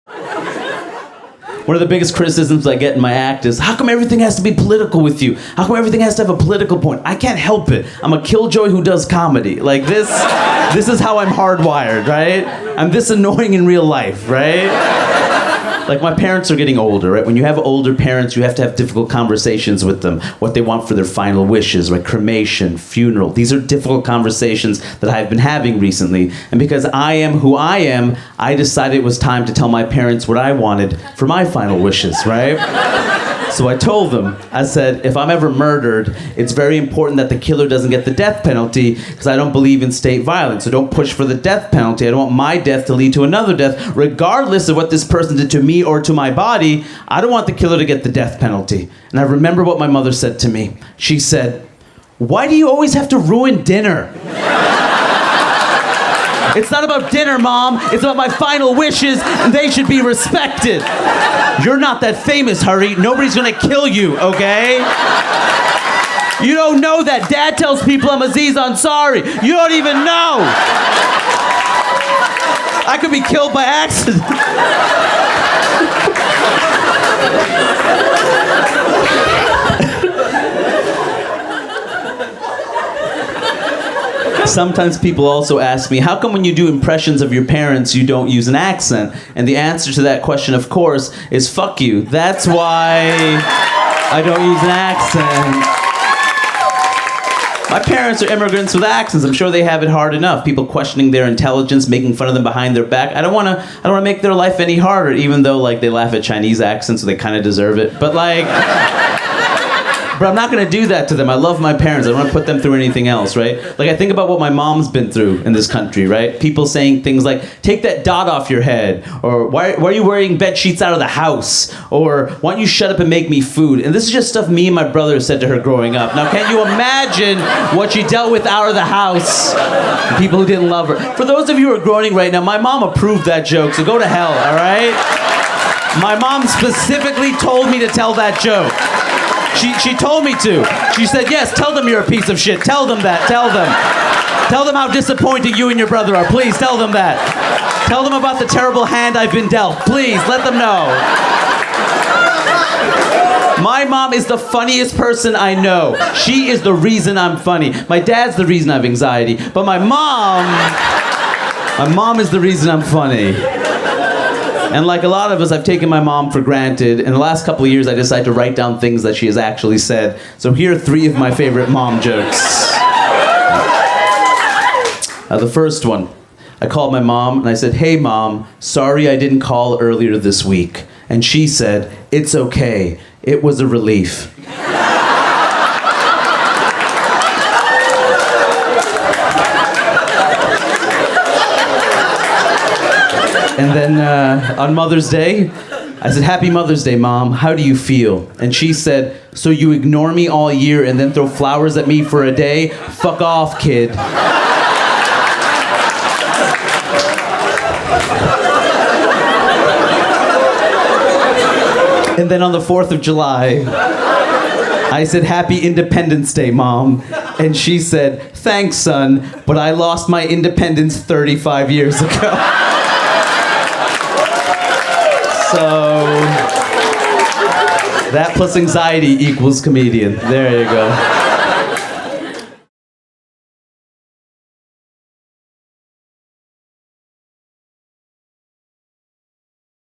One of the biggest criticisms I get in my act is, how come everything has to be political with you? How come everything has to have a political point? I can't help it. I'm a killjoy who does comedy. Like this is how I'm hardwired, right? I'm this annoying in real life, right? Like my parents are getting older, right? When you have older parents, you have to have difficult conversations with them. What they want for their final wishes, right? Cremation, funeral. These are difficult conversations that I've been having recently. And because I am who I am, I decided it was time to tell my parents what I wanted for my final wishes, right? So I told them, I said, if I'm ever murdered, it's very important that the killer doesn't get the death penalty because I don't believe in state violence. So don't push for the death penalty. I don't want my death to lead to another death. Regardless of what this person did to me or to my body, I don't want the killer to get the death penalty. And I remember what my mother said to me. She said, why do you always have to ruin dinner? It's not about dinner, Mom. It's about my final wishes, and they should be respected. You're not that famous, Hurry. Nobody's gonna kill you, okay? You don't know that. Dad tells people I'm Aziz Ansari. You don't even know. I could be killed by accident. Sometimes people also ask me, how come when you do impressions of your parents, you don't use an accent? And the answer to that question, of course, is fuck you. That's why I don't use an accent. My parents are immigrants with accents. I'm sure they have it hard enough. People questioning their intelligence, making fun of them behind their back. I don't want to make their life any harder, even though like they laugh at Chinese accents, so they kind of deserve it. But I'm not going to do that to them. I love my parents. I don't want to put them through anything else, right? Like, I think about what my mom's been through in this country, right? People saying things like, take that dot off your head, or why are you wearing bed sheets out of the house, or why don't you shut up and make me food? And this is just stuff me and my brother said to her growing up. Now, can't you imagine what she dealt with out of the house? People who didn't love her. For those of you who are groaning right now, my mom approved that joke, so go to hell, all right? My mom specifically told me to tell that joke. She told me to. She said, yes, tell them you're a piece of shit. Tell them that. Tell them. Tell them how disappointing you and your brother are. Please, tell them that. Tell them about the terrible hand I've been dealt. Please, let them know. My mom is the funniest person I know. She is the reason I'm funny. My dad's the reason I have anxiety. But my mom is the reason I'm funny. And like a lot of us, I've taken my mom for granted. In the last couple of years, I decided to write down things that she has actually said. So here are 3 of my favorite mom jokes. The first one, I called my mom and I said, hey Mom, sorry I didn't call earlier this week. And she said, it's okay, it was a relief. And then on Mother's Day, I said, Happy Mother's Day, Mom. How do you feel? And she said, so you ignore me all year and then throw flowers at me for a day? Fuck off, kid. And then on the 4th of July, I said, Happy Independence Day, Mom. And she said, thanks, son, but I lost my independence 35 years ago. So, that plus anxiety equals comedian. There you go.